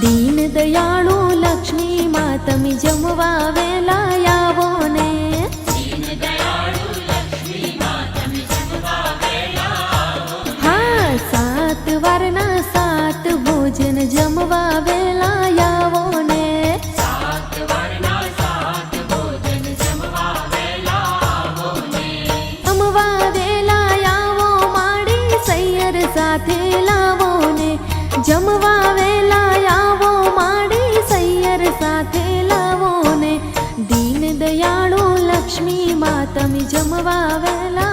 दीन दयाळु लक्ष्मी मां तमे जमवा वेला आवो ने। दीन दयाळु लक्ष्मी मां तमे जमवा वेला आवो ने। हाँ, 7 वारना 7 भोजन जमवा वेला आवो ने। 7 वारना 7 भोजन जमवा वेला आवो ने। जमवा वेला आवो माड़ी सैयर साथे लावो ने। जमवा वेला आवो माड़ी सैयर साथे लावो ने। दीन दयाळु लक्ष्मी मां तमे जमवा वेला